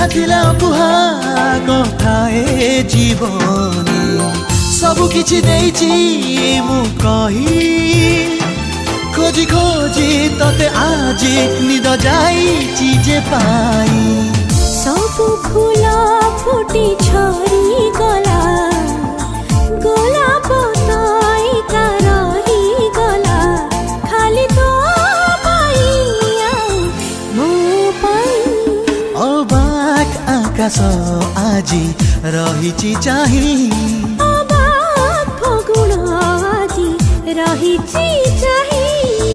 जहा थिला कुहा कथाए जीवन सबु किछि देइछि मु कही खोजी खोजी तते आजी निद जाइछि जे पाई सबु फूल फुटी झरी गला गोलाप तई का रही गला खाली तो पाई मो पाई अबाक आकाश आजी रहिछि चाही अबाक फगुण आजी रहिछि